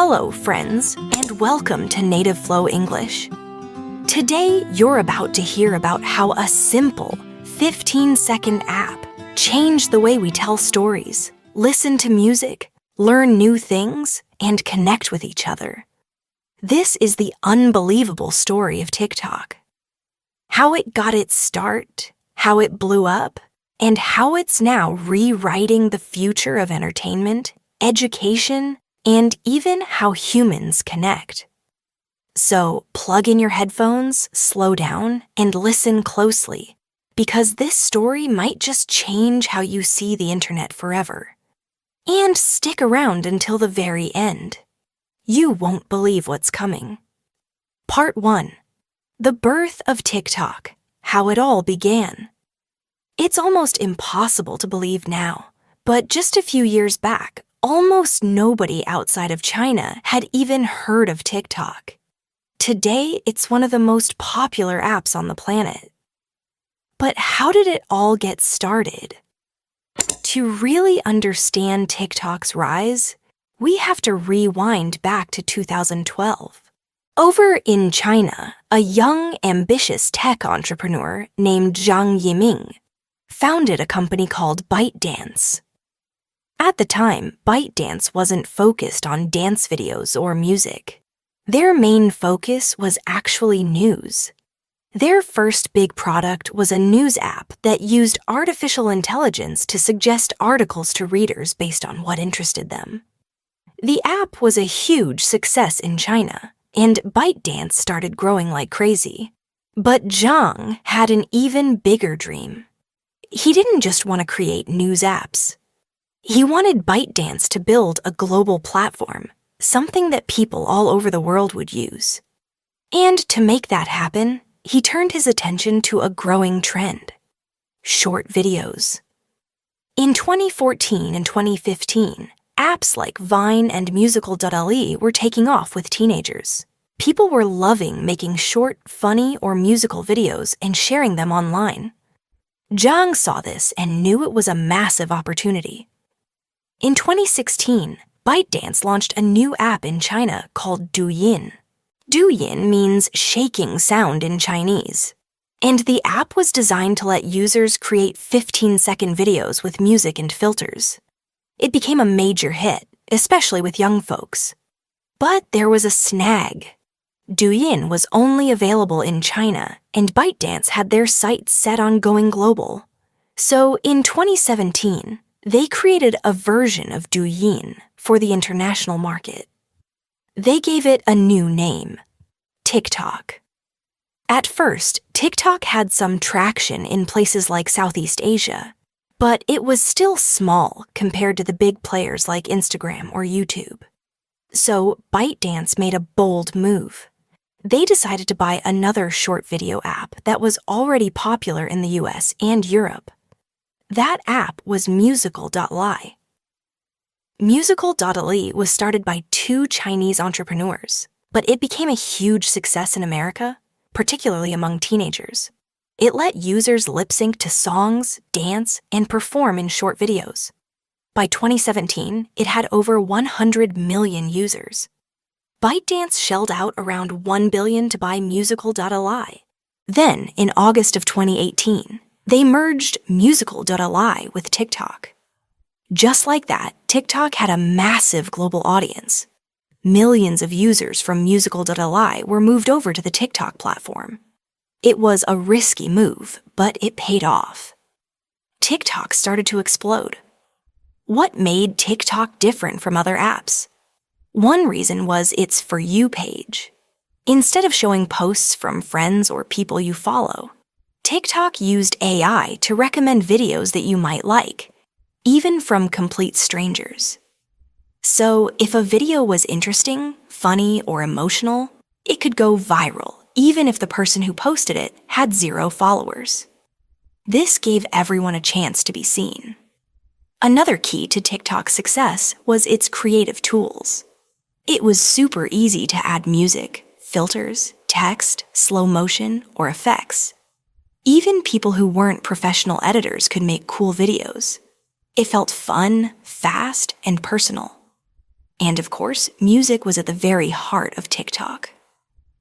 Hello, friends, and welcome to Native Flow English. Today, you're about to hear about how a simple 15-second app changed the way we tell stories, listen to music, learn new things, and connect with each other. This is the unbelievable story of TikTok. How it got its start, how it blew up, and how it's now rewriting the future of entertainment, education, and even how humans connect. So plug in your headphones, slow down, and listen closely, because this story might just change how you see the internet forever. And stick around until the very end. You won't believe what's coming. Part 1. The birth of TikTok, how it all began. It's almost impossible to believe now, but just a few years back, almost nobody outside of China had even heard of TikTok. Today, it's one of the most popular apps on the planet. But how did it all get started? To really understand TikTok's rise, we have to rewind back to 2012. Over in China, a young, ambitious tech entrepreneur named Zhang Yiming founded a company called ByteDance. At the time, ByteDance wasn't focused on dance videos or music. Their main focus was actually news. Their first big product was a news app that used artificial intelligence to suggest articles to readers based on what interested them. The app was a huge success in China, and ByteDance started growing like crazy. But Zhang had an even bigger dream. He didn't just want to create news apps. He wanted ByteDance to build a global platform, something that people all over the world would use. And to make that happen, he turned his attention to a growing trend: short videos. In 2014 and 2015, apps like Vine and Musical.ly were taking off with teenagers. People were loving making short, funny, or musical videos and sharing them online. Zhang saw this and knew it was a massive opportunity. In 2016, ByteDance launched a new app in China called Douyin. Douyin means shaking sound in Chinese, and the app was designed to let users create 15-second videos with music and filters. It became a major hit, especially with young folks. But there was a snag. Douyin was only available in China, and ByteDance had their sights set on going global. So in 2017, they created a version of Douyin for the international market. They gave it a new name: TikTok. At first, TikTok had some traction in places like Southeast Asia, but it was still small compared to the big players like Instagram or YouTube. So ByteDance made a bold move. They decided to buy another short video app that was already popular in the US and Europe. That app was Musical.ly. Musical.ly was started by two Chinese entrepreneurs, but it became a huge success in America, particularly among teenagers. It let users lip-sync to songs, dance, and perform in short videos. By 2017, it had over 100 million users. ByteDance shelled out around $1 billion to buy Musical.ly. Then, in August of 2018, they merged Musical.ly with TikTok. Just like that, TikTok had a massive global audience. Millions of users from Musical.ly were moved over to the TikTok platform. It was a risky move, but it paid off. TikTok started to explode. What made TikTok different from other apps? One reason was its For You page. Instead of showing posts from friends or people you follow, TikTok used AI to recommend videos that you might like, even from complete strangers. So if a video was interesting, funny, or emotional, it could go viral, even if the person who posted it had 0 followers. This gave everyone a chance to be seen. Another key to TikTok's success was its creative tools. It was super easy to add music, filters, text, slow motion, or effects. Even people who weren't professional editors could make cool videos. It felt fun, fast, and personal. And of course, music was at the very heart of TikTok.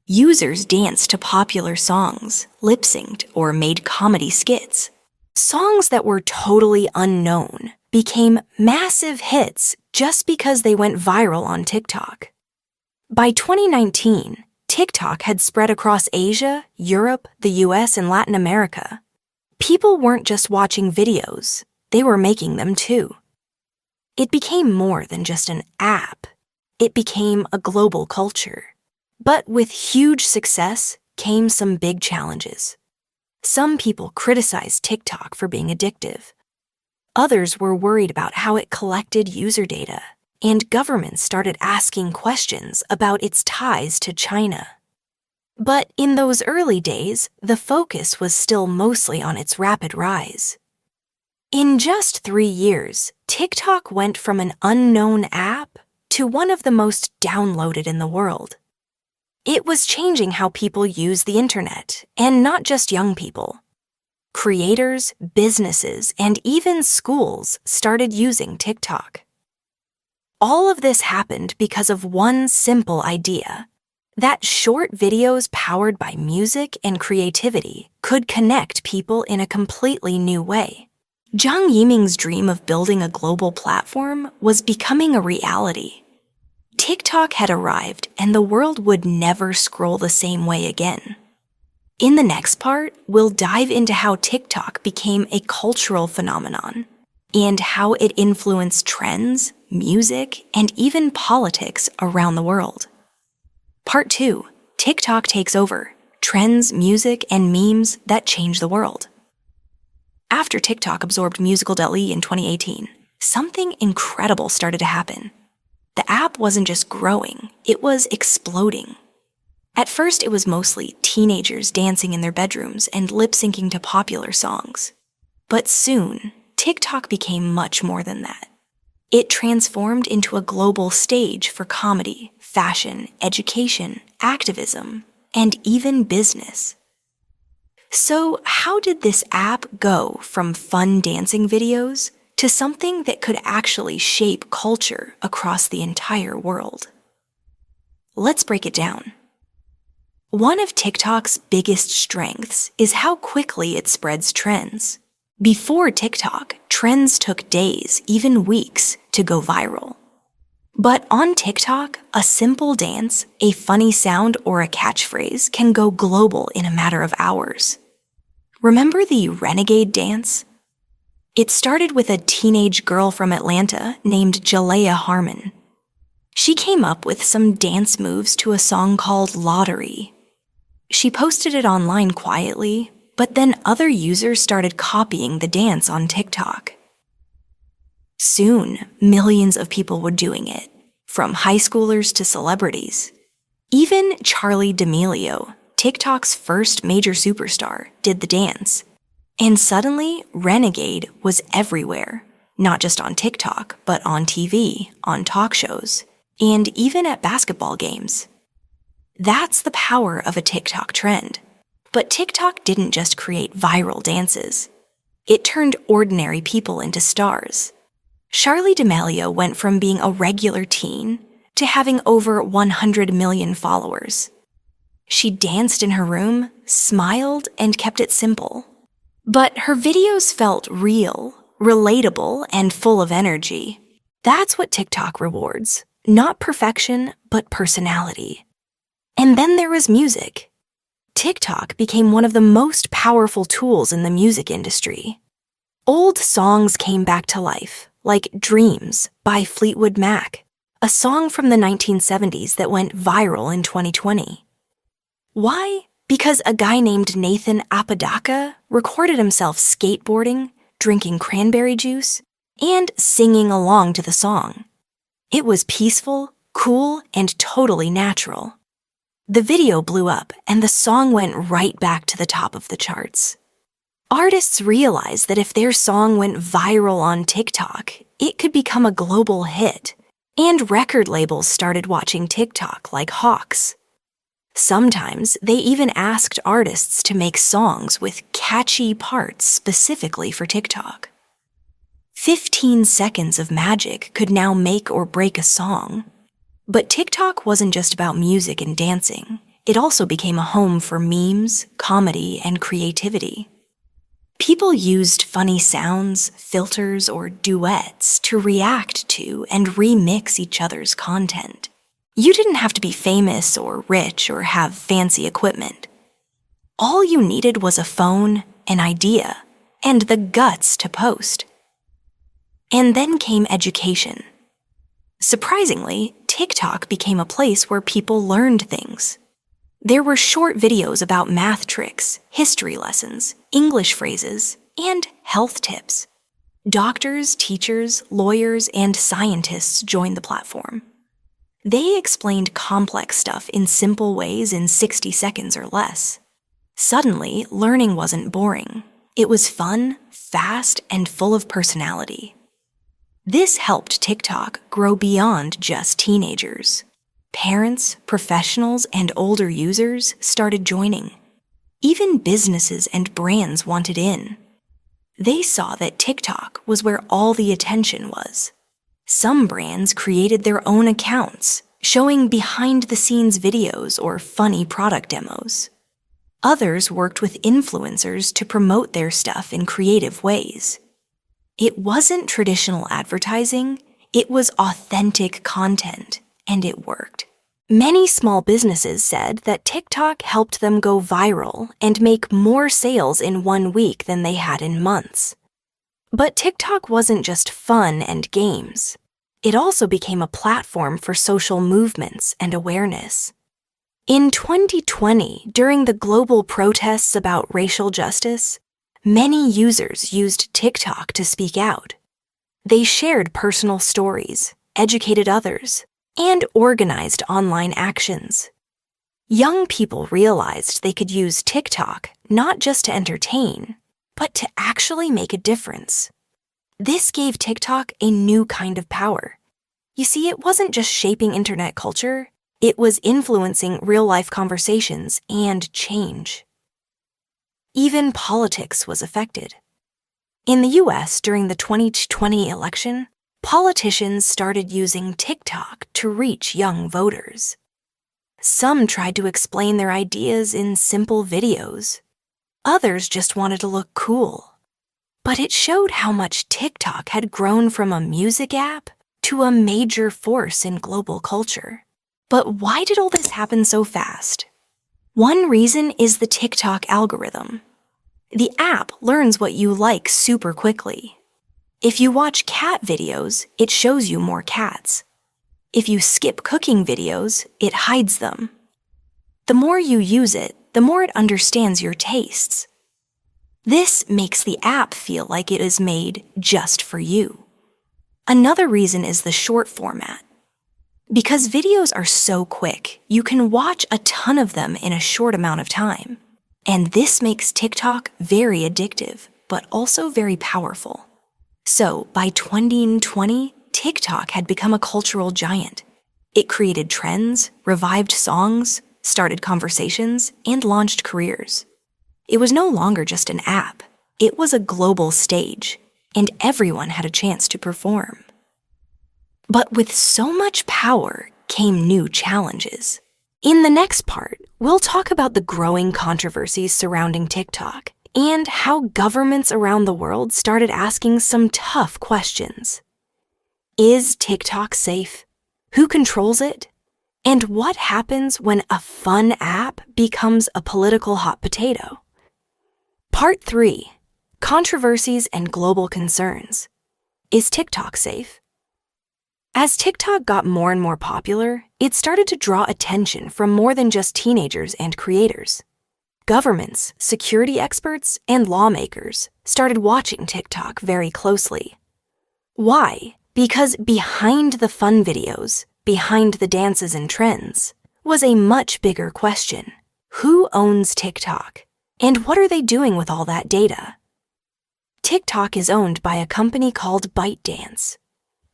Users danced to popular songs, lip-synced, or made comedy skits. Songs that were totally unknown became massive hits just because they went viral on TikTok. By 2019, TikTok had spread across Asia, Europe, the US, and Latin America. People weren't just watching videos, they were making them too. It became more than just an app. It became a global culture. But with huge success came some big challenges. Some people criticized TikTok for being addictive. Others were worried about how it collected user data, and governments started asking questions about its ties to China. But in those early days, the focus was still mostly on its rapid rise. In just 3 years, TikTok went from an unknown app to one of the most downloaded in the world. It was changing how people use the internet, and not just young people. Creators, businesses, and even schools started using TikTok. All of this happened because of one simple idea: that short videos powered by music and creativity could connect people in a completely new way. Zhang Yiming's dream of building a global platform was becoming a reality. TikTok had arrived, and the world would never scroll the same way again. In the next part, we'll dive into how TikTok became a cultural phenomenon and how it influenced trends, music, and even politics around the world. Part 2, TikTok takes over: trends, music, and memes that change the world. After TikTok absorbed Musical.ly in 2018, something incredible started to happen. The app wasn't just growing, it was exploding. At first, it was mostly teenagers dancing in their bedrooms and lip-syncing to popular songs. But soon, TikTok became much more than that. It transformed into a global stage for comedy, fashion, education, activism, and even business. So, how did this app go from fun dancing videos to something that could actually shape culture across the entire world? Let's break it down. One of TikTok's biggest strengths is how quickly it spreads trends. Before TikTok, trends took days, even weeks, to go viral. But on TikTok, a simple dance, a funny sound, or a catchphrase can go global in a matter of hours. Remember the Renegade dance? It started with a teenage girl from Atlanta named Jalea Harmon. She came up with some dance moves to a song called Lottery. She posted it online quietly, but then other users started copying the dance on TikTok. Soon, millions of people were doing it, from high schoolers to celebrities. Even Charli D'Amelio, TikTok's first major superstar, did the dance. And suddenly, Renegade was everywhere, not just on TikTok, but on TV, on talk shows, and even at basketball games. That's the power of a TikTok trend. But TikTok didn't just create viral dances. It turned ordinary people into stars. Charli D'Amelio went from being a regular teen to having over 100 million followers. She danced in her room, smiled, and kept it simple. But her videos felt real, relatable, and full of energy. That's what TikTok rewards. Not perfection, but personality. And then there was music. TikTok became one of the most powerful tools in the music industry. Old songs came back to life, like Dreams by Fleetwood Mac, a song from the 1970s that went viral in 2020. Why? Because a guy named Nathan Apodaca recorded himself skateboarding, drinking cranberry juice, and singing along to the song. It was peaceful, cool, and totally natural. The video blew up, and the song went right back to the top of the charts. Artists realized that if their song went viral on TikTok, it could become a global hit, and record labels started watching TikTok like hawks. Sometimes they even asked artists to make songs with catchy parts specifically for TikTok. 15 seconds of magic could now make or break a song. But TikTok wasn't just about music and dancing. It also became a home for memes, comedy, and creativity. People used funny sounds, filters, or duets to react to and remix each other's content. You didn't have to be famous or rich or have fancy equipment. All you needed was a phone, an idea, and the guts to post. And then came education. Surprisingly, TikTok became a place where people learned things. There were short videos about math tricks, history lessons, English phrases, and health tips. Doctors, teachers, lawyers, and scientists joined the platform. They explained complex stuff in simple ways in 60 seconds or less. Suddenly, learning wasn't boring. It was fun, fast, and full of personality. This helped TikTok grow beyond just teenagers. Parents, professionals, and older users started joining. Even businesses and brands wanted in. They saw that TikTok was where all the attention was. Some brands created their own accounts, showing behind-the-scenes videos or funny product demos. Others worked with influencers to promote their stuff in creative ways. It wasn't traditional advertising, it was authentic content. And it worked. Many small businesses said that TikTok helped them go viral and make more sales in 1 week than they had in months. But TikTok wasn't just fun and games. It also became a platform for social movements and awareness. In 2020, during the global protests about racial justice, many users used TikTok to speak out. They shared personal stories, educated others, and organized online actions. Young people realized they could use TikTok not just to entertain, but to actually make a difference. This gave TikTok a new kind of power. You see, it wasn't just shaping internet culture, it was influencing real-life conversations and change. Even politics was affected. In the US during the 2020 election, politicians started using TikTok to reach young voters. Some tried to explain their ideas in simple videos. Others just wanted to look cool. But it showed how much TikTok had grown from a music app to a major force in global culture. But why did all this happen so fast? One reason is the TikTok algorithm. The app learns what you like super quickly. If you watch cat videos, it shows you more cats. If you skip cooking videos, it hides them. The more you use it, the more it understands your tastes. This makes the app feel like it is made just for you. Another reason is the short format. Because videos are so quick, you can watch a ton of them in a short amount of time. And this makes TikTok very addictive, but also very powerful. So, by 2020, TikTok had become a cultural giant. It created trends, revived songs, started conversations, and launched careers. It was no longer just an app. It was a global stage, and everyone had a chance to perform. But with so much power came new challenges. In the next part, we'll talk about the growing controversies surrounding TikTok and how governments around the world started asking some tough questions. Is TikTok safe? Who controls it? And what happens when a fun app becomes a political hot potato? Part 3. Controversies and Global Concerns. Is TikTok safe? As TikTok got more and more popular, it started to draw attention from more than just teenagers and creators. Governments, security experts, and lawmakers started watching TikTok very closely. Why? Because behind the fun videos, behind the dances and trends, was a much bigger question. Who owns TikTok? And what are they doing with all that data? TikTok is owned by a company called ByteDance.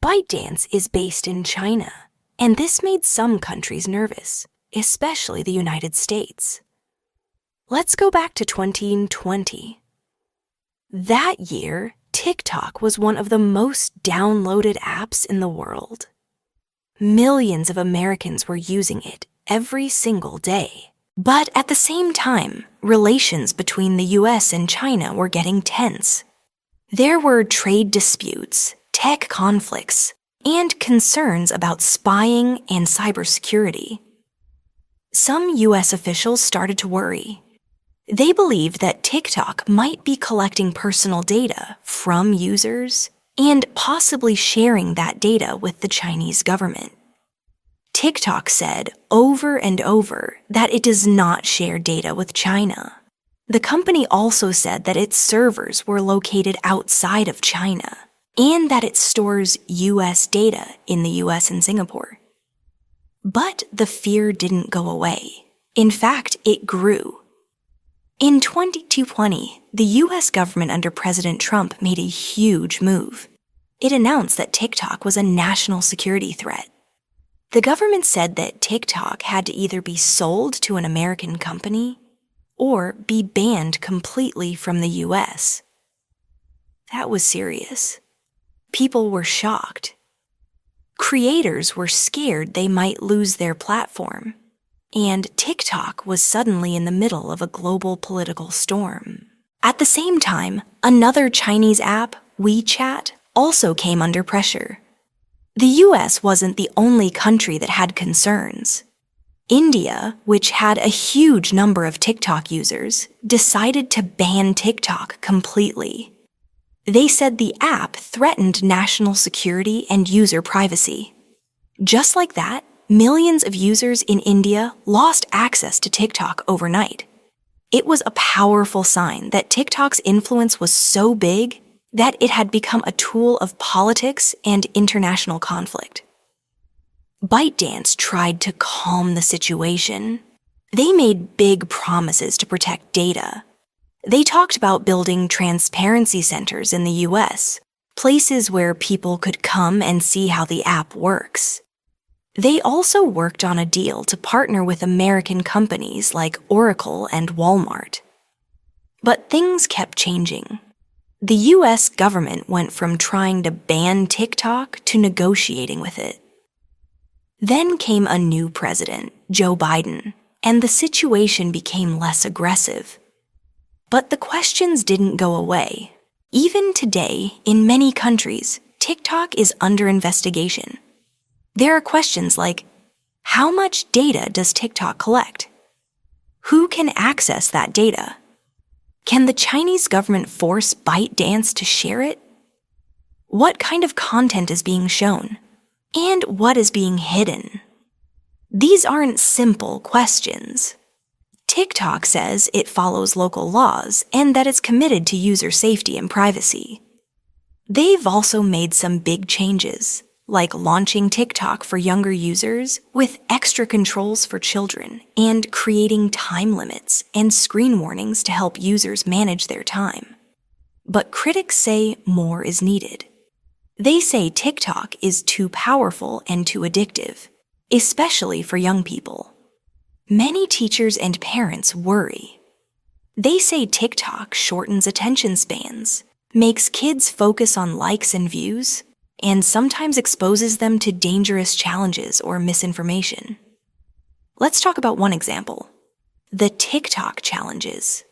ByteDance is based in China, and this made some countries nervous, especially the United States. Let's go back to 2020. That year, TikTok was one of the most downloaded apps in the world. Millions of Americans were using it every single day. But at the same time, relations between the US and China were getting tense. There were trade disputes, tech conflicts, and concerns about spying and cybersecurity. Some US officials started to worry. They believed that TikTok might be collecting personal data from users and possibly sharing that data with the Chinese government. TikTok said over and over that it does not share data with China. The company also said that its servers were located outside of China and that it stores US data in the US and Singapore. But the fear didn't go away. In fact, it grew. In 2020, the US government under President Trump made a huge move. It announced that TikTok was a national security threat. The government said that TikTok had to either be sold to an American company or be banned completely from the US. That was serious. People were shocked. Creators were scared they might lose their platform, and TikTok was suddenly in the middle of a global political storm. At the same time, another Chinese app, WeChat, also came under pressure. The US wasn't the only country that had concerns. India, which had a huge number of TikTok users, decided to ban TikTok completely. They said the app threatened national security and user privacy. Just like that, millions of users in India lost access to TikTok overnight. It was a powerful sign that TikTok's influence was so big that it had become a tool of politics and international conflict. ByteDance tried to calm the situation. They made big promises to protect data. They talked about building transparency centers in the US, places where people could come and see how the app works. They also worked on a deal to partner with American companies like Oracle and Walmart. But things kept changing. The US government went from trying to ban TikTok to negotiating with it. Then came a new president, Joe Biden, and the situation became less aggressive. But the questions didn't go away. Even today, in many countries, TikTok is under investigation. There are questions like, how much data does TikTok collect? Who can access that data? Can the Chinese government force ByteDance to share it? What kind of content is being shown? And what is being hidden? These aren't simple questions. TikTok says it follows local laws and that it's committed to user safety and privacy. They've also made some big changes, like launching TikTok for younger users with extra controls for children and creating time limits and screen warnings to help users manage their time. But critics say more is needed. They say TikTok is too powerful and too addictive, especially for young people. Many teachers and parents worry. They say TikTok shortens attention spans, makes kids focus on likes and views, and sometimes exposes them to dangerous challenges or misinformation. Let's talk about one example: the TikTok challenges.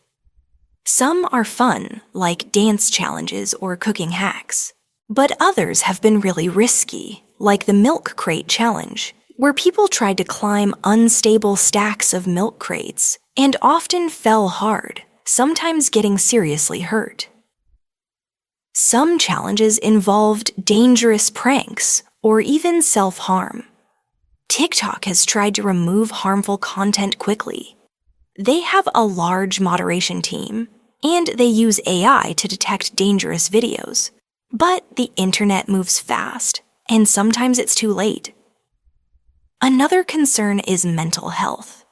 Some are fun, like dance challenges or cooking hacks, but others have been really risky, like the milk crate challenge, where people tried to climb unstable stacks of milk crates and often fell hard, sometimes getting seriously hurt. Some challenges involved dangerous pranks or even self-harm. TikTok has tried to remove harmful content quickly. They have a large moderation team, and they use AI to detect dangerous videos. But the internet moves fast, and sometimes it's too late. Another concern is mental health.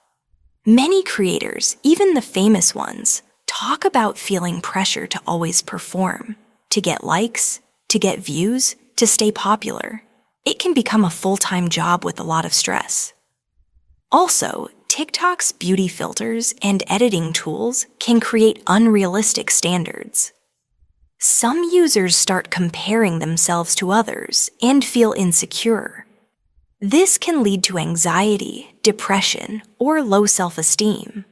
Many creators, even the famous ones, talk about feeling pressure to always perform, to get likes, to get views, to stay popular. It can become a full-time job with a lot of stress. Also, TikTok's beauty filters and editing tools can create unrealistic standards. Some users start comparing themselves to others and feel insecure. This can lead to anxiety, depression, or low self-esteem.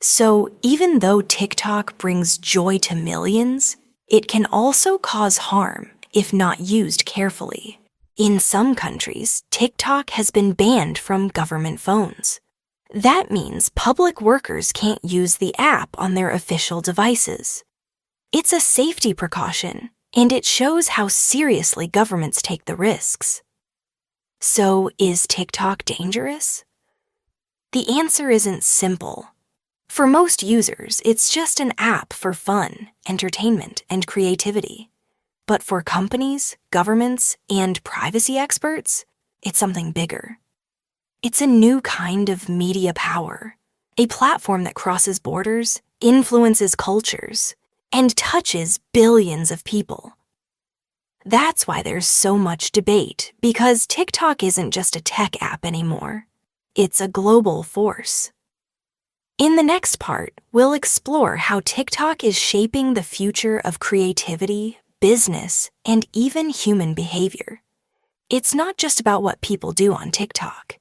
So even though TikTok brings joy to millions, it can also cause harm if not used carefully. In some countries, TikTok has been banned from government phones. That means public workers can't use the app on their official devices. It's a safety precaution, and it shows how seriously governments take the risks. So, is TikTok dangerous? The answer isn't simple. For most users, it's just an app for fun, entertainment, and creativity. But for companies, governments, and privacy experts, it's something bigger. It's a new kind of media power, a platform that crosses borders, influences cultures, and touches billions of people. That's why there's so much debate, because TikTok isn't just a tech app anymore. It's a global force. In the next part, we'll explore how TikTok is shaping the future of creativity, business, and even human behavior. It's not just about what people do on TikTok.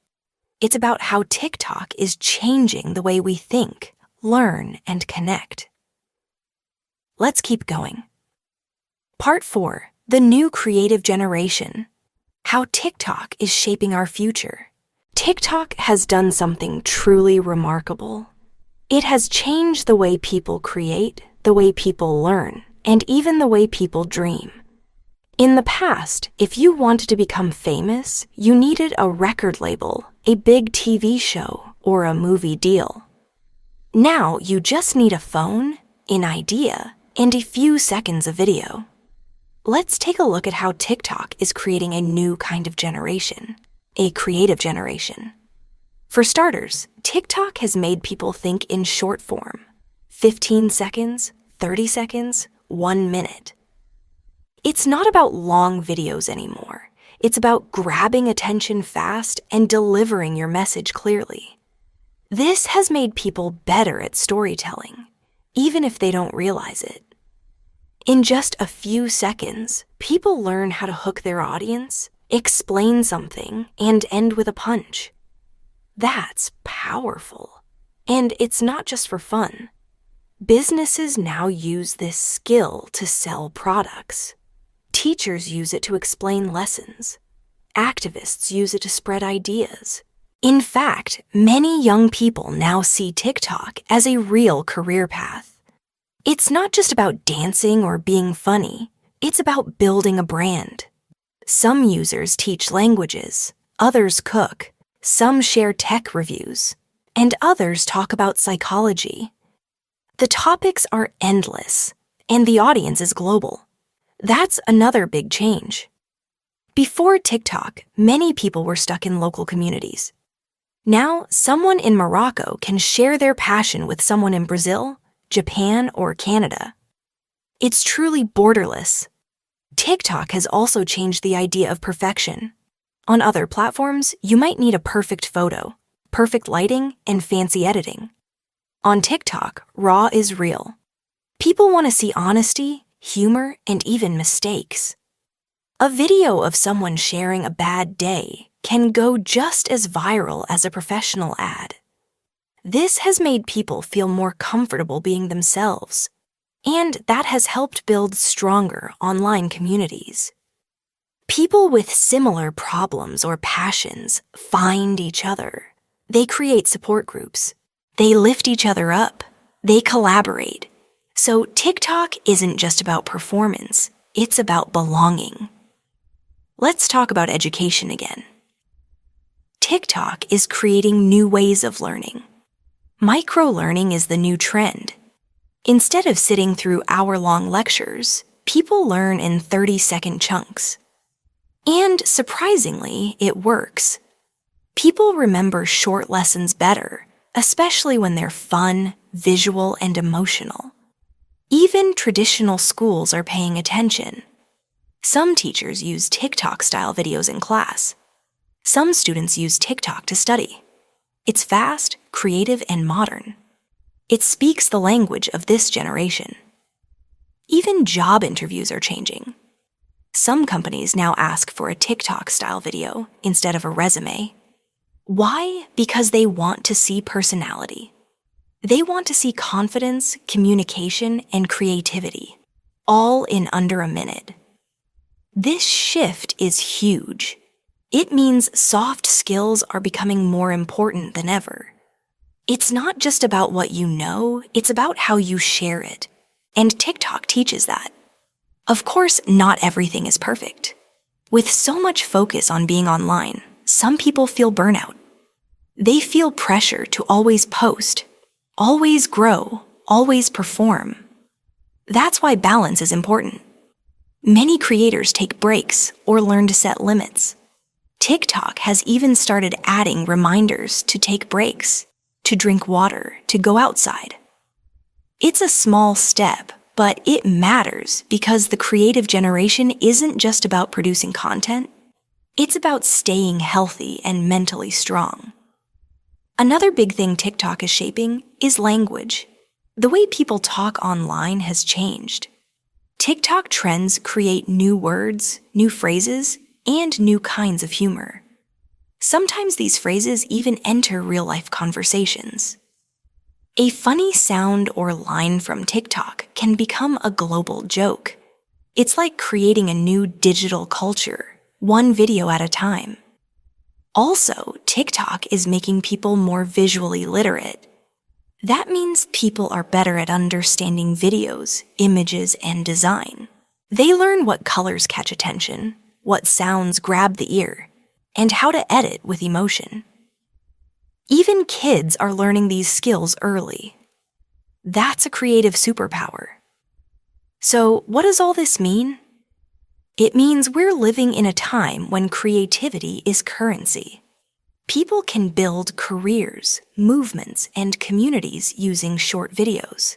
It's about how TikTok is changing the way we think, learn, and connect. Let's keep going. Part 4, the new creative generation. How TikTok is shaping our future. TikTok has done something truly remarkable. It has changed the way people create, the way people learn, and even the way people dream. In the past, if you wanted to become famous, you needed a record label, a big TV show, or a movie deal. Now you just need a phone, an idea, and a few seconds of video. Let's take a look at how TikTok is creating a new kind of generation, a creative generation. For starters, TikTok has made people think in short form, 15 seconds, 30 seconds, 1 minute. It's not about long videos anymore. It's about grabbing attention fast and delivering your message clearly. This has made people better at storytelling, even if they don't realize it. In just a few seconds, people learn how to hook their audience, explain something, and end with a punch. That's powerful. And it's not just for fun. Businesses now use this skill to sell products. Teachers use it to explain lessons. Activists use it to spread ideas. In fact, many young people now see TikTok as a real career path. It's not just about dancing or being funny. It's about building a brand. Some users teach languages, others cook, some share tech reviews, and others talk about psychology. The topics are endless, and the audience is global. That's another big change. Before TikTok, many people were stuck in local communities. Now, someone in Morocco can share their passion with someone in Brazil, Japan, or Canada. It's truly borderless. TikTok has also changed the idea of perfection. On other platforms, you might need a perfect photo, perfect lighting, and fancy editing. On TikTok, raw is real. People want to see honesty, humor, and even mistakes. A video of someone sharing a bad day can go just as viral as a professional ad. This has made people feel more comfortable being themselves, and that has helped build stronger online communities. People with similar problems or passions find each other. They create support groups. They lift each other up. They collaborate. So TikTok isn't just about performance, it's about belonging. Let's talk about education again. TikTok is creating new ways of learning. Micro-learning is the new trend. Instead of sitting through hour-long lectures, people learn in 30-second chunks. And surprisingly, it works. People remember short lessons better, especially when they're fun, visual, and emotional. Even traditional schools are paying attention. Some teachers use TikTok-style videos in class. Some students use TikTok to study. It's fast, creative, and modern. It speaks the language of this generation. Even job interviews are changing. Some companies now ask for a TikTok-style video instead of a resume. Why? Because they want to see personality. They want to see confidence, communication, and creativity, all in under a minute. This shift is huge. It means soft skills are becoming more important than ever. It's not just about what you know, it's about how you share it. And TikTok teaches that. Of course, not everything is perfect. With so much focus on being online, some people feel burnout. They feel pressure to always post, always grow, always perform. That's why balance is important. Many creators take breaks or learn to set limits. TikTok has even started adding reminders to take breaks, to drink water, to go outside. It's a small step, but it matters because the creative generation isn't just about producing content. It's about staying healthy and mentally strong. Another big thing TikTok is shaping is language. The way people talk online has changed. TikTok trends create new words, new phrases, and new kinds of humor. Sometimes these phrases even enter real-life conversations. A funny sound or line from TikTok can become a global joke. It's like creating a new digital culture, one video at a time. Also, TikTok is making people more visually literate. That means people are better at understanding videos, images, and design. They learn what colors catch attention, what sounds grab the ear, and how to edit with emotion. Even kids are learning these skills early. That's a creative superpower. So, what does all this mean? It means we're living in a time when creativity is currency. People can build careers, movements, and communities using short videos.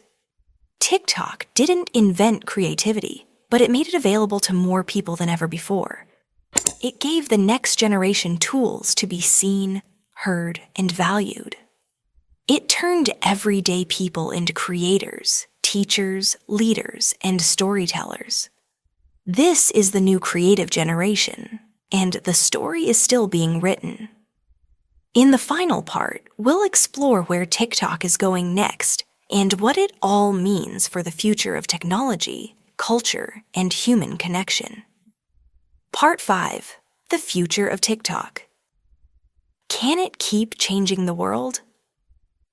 TikTok didn't invent creativity, but it made it available to more people than ever before. It gave the next generation tools to be seen, heard, and valued. It turned everyday people into creators, teachers, leaders, and storytellers. This is the new creative generation, and the story is still being written. In the final part, we'll explore where TikTok is going next and what it all means for the future of technology, culture, and human connection. Part 5. The future of TikTok. Can it keep changing the world?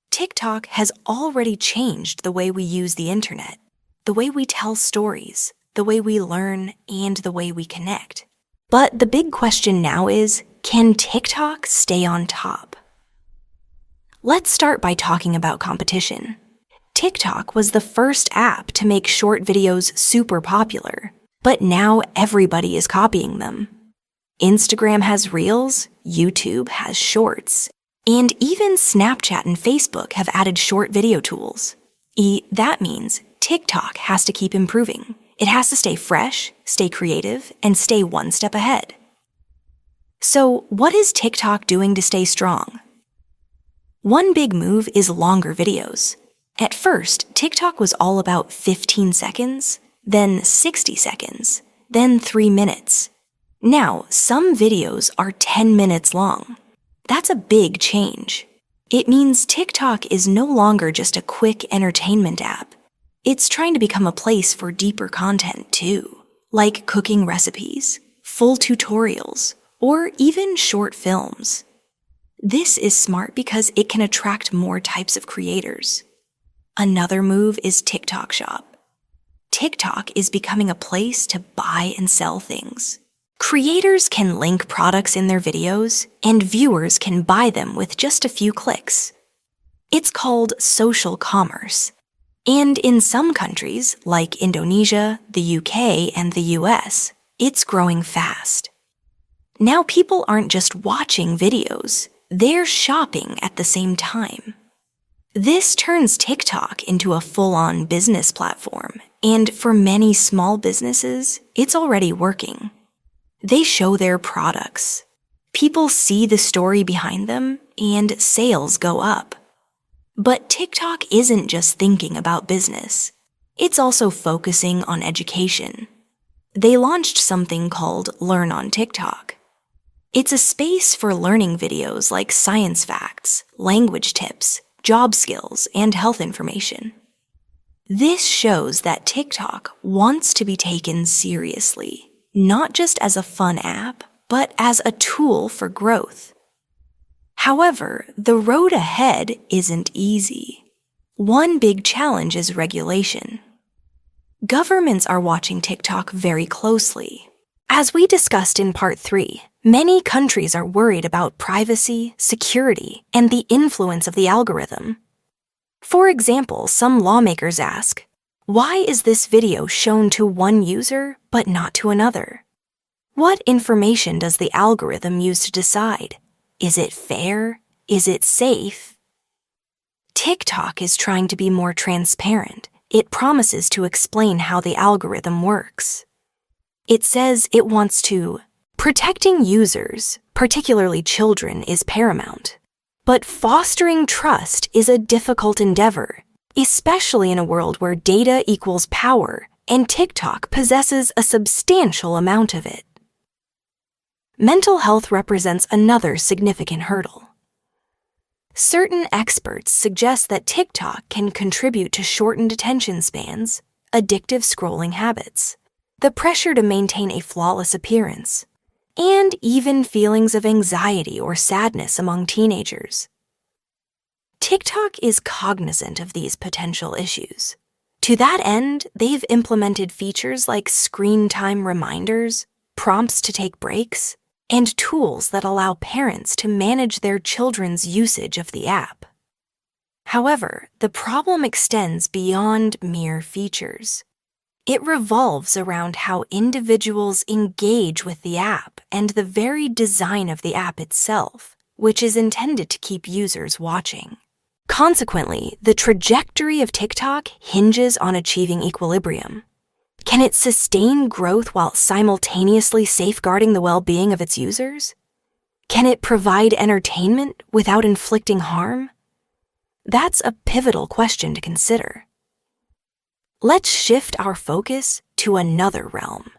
TikTok has already changed the way we use the internet, the way we tell stories, the way we learn, and the way we connect. But the big question now is, can TikTok stay on top? Let's start by talking about competition. TikTok was the first app to make short videos super popular, but now everybody is copying them. Instagram has Reels, YouTube has Shorts, and even Snapchat and Facebook have added short video tools. That means TikTok has to keep improving. It has to stay fresh, stay creative, and stay one step ahead. So, what is TikTok doing to stay strong? One big move is longer videos. At first, TikTok was all about 15 seconds, then 60 seconds, then 3 minutes. Now, some videos are 10 minutes long. That's a big change. It means TikTok is no longer just a quick entertainment app. It's trying to become a place for deeper content too, like cooking recipes, full tutorials, or even short films. This is smart because it can attract more types of creators. Another move is TikTok Shop. TikTok is becoming a place to buy and sell things. Creators can link products in their videos, and viewers can buy them with just a few clicks. It's called social commerce. And in some countries, like Indonesia, the UK, and the US, it's growing fast. Now people aren't just watching videos, they're shopping at the same time. This turns TikTok into a full-on business platform, and for many small businesses, it's already working. They show their products. People see the story behind them, and sales go up. But TikTok isn't just thinking about business. It's also focusing on education. they launched something called Learn on TikTok. It's a space for learning videos like science facts, language tips, job skills, and health information. This shows that TikTok wants to be taken seriously, not just as a fun app, but as a tool for growth. However, the road ahead isn't easy. One big challenge is regulation. Governments are watching TikTok very closely. As we discussed in Part 3, many countries are worried about privacy, security, and the influence of the algorithm. For example, some lawmakers ask, why is this video shown to one user but not to another? What information does the algorithm use to decide? Is it fair? Is it safe? TikTok is trying to be more transparent. It promises to explain how the algorithm works. It says it wants to, protecting users, particularly children, is paramount. But fostering trust is a difficult endeavor, especially in a world where data equals power, and TikTok possesses a substantial amount of it. Mental health represents another significant hurdle. Certain experts suggest that TikTok can contribute to shortened attention spans, addictive scrolling habits, the pressure to maintain a flawless appearance, and even feelings of anxiety or sadness among teenagers. TikTok is cognizant of these potential issues. To that end, they've implemented features like screen time reminders, prompts to take breaks, and tools that allow parents to manage their children's usage of the app. However, the problem extends beyond mere features. It revolves around how individuals engage with the app and the very design of the app itself, which is intended to keep users watching. Consequently, the trajectory of TikTok hinges on achieving equilibrium. Can it sustain growth while simultaneously safeguarding the well-being of its users? Can it provide entertainment without inflicting harm? That's a pivotal question to consider. Let's shift our focus to another realm: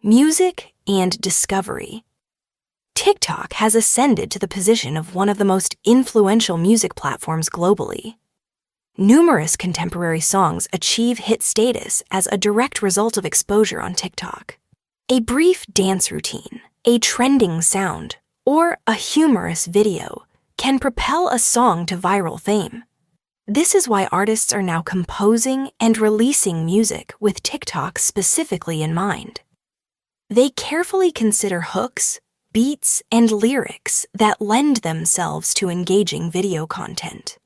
music and discovery. TikTok has ascended to the position of one of the most influential music platforms globally. Numerous contemporary songs achieve hit status as a direct result of exposure on TikTok. A brief dance routine, a trending sound, or a humorous video can propel a song to viral fame. This is why artists are now composing and releasing music with TikTok specifically in mind. They carefully consider hooks, beats, and lyrics that lend themselves to engaging video content.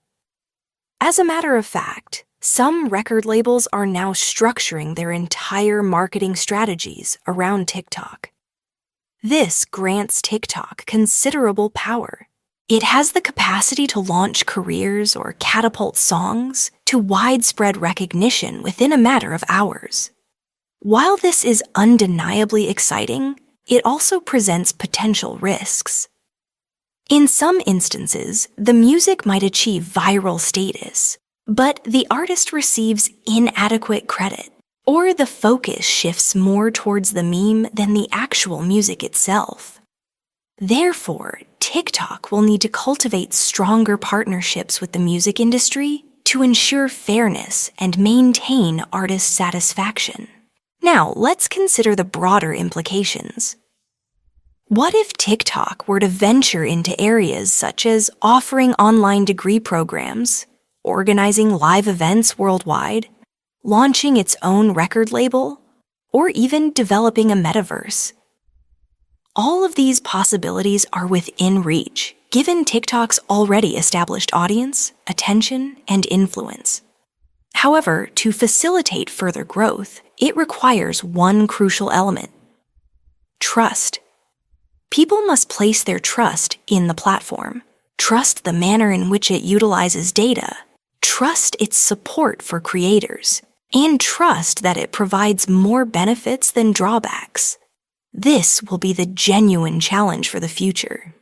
As a matter of fact, some record labels are now structuring their entire marketing strategies around TikTok. This grants TikTok considerable power. It has the capacity to launch careers or catapult songs to widespread recognition within a matter of hours. While this is undeniably exciting, it also presents potential risks. In some instances, the music might achieve viral status, but the artist receives inadequate credit, or the focus shifts more towards the meme than the actual music itself. Therefore, TikTok will need to cultivate stronger partnerships with the music industry to ensure fairness and maintain artist satisfaction. Now, let's consider the broader implications. What if TikTok were to venture into areas such as offering online degree programs, organizing live events worldwide, launching its own record label, or even developing a metaverse? All of these possibilities are within reach, given TikTok's already established audience, attention, and influence. However, to facilitate further growth, it requires one crucial element: trust. People must place their trust in the platform, trust the manner in which it utilizes data, trust its support for creators, and trust that it provides more benefits than drawbacks. This will be the genuine challenge for the future.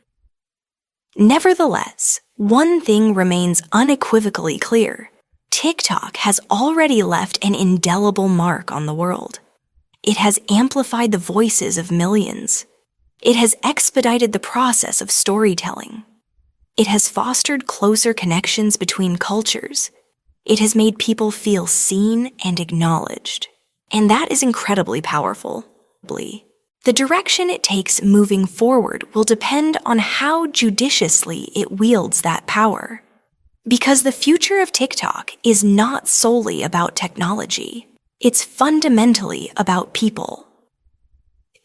Nevertheless, one thing remains unequivocally clear: TikTok has already left an indelible mark on the world. It has amplified the voices of millions. It has expedited the process of storytelling. It has fostered closer connections between cultures. It has made people feel seen and acknowledged. And that is incredibly powerful. The direction it takes moving forward will depend on how judiciously it wields that power. Because the future of TikTok is not solely about technology. It's fundamentally about people.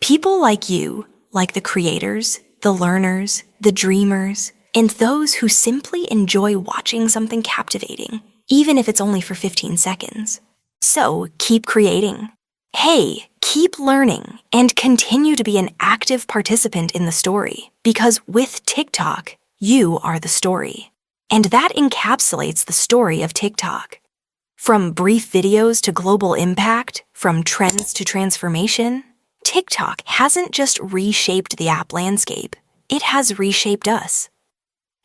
People like you, like the creators, the learners, the dreamers, and those who simply enjoy watching something captivating, even if it's only for 15 seconds. So keep creating. Hey, keep learning and continue to be an active participant in the story, because with TikTok, you are the story. And that encapsulates the story of TikTok. From brief videos to global impact, from trends to transformation, TikTok hasn't just reshaped the app landscape, it has reshaped us.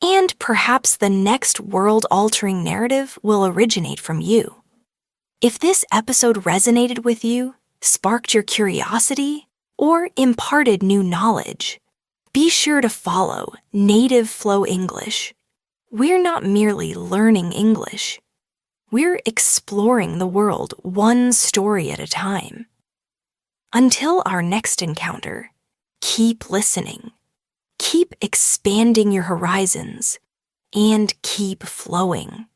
And perhaps the next world-altering narrative will originate from you. If this episode resonated with you, sparked your curiosity, or imparted new knowledge, be sure to follow Native Flow English. We're not merely learning English. We're exploring the world one story at a time. Until our next encounter, keep listening, keep expanding your horizons, and keep flowing.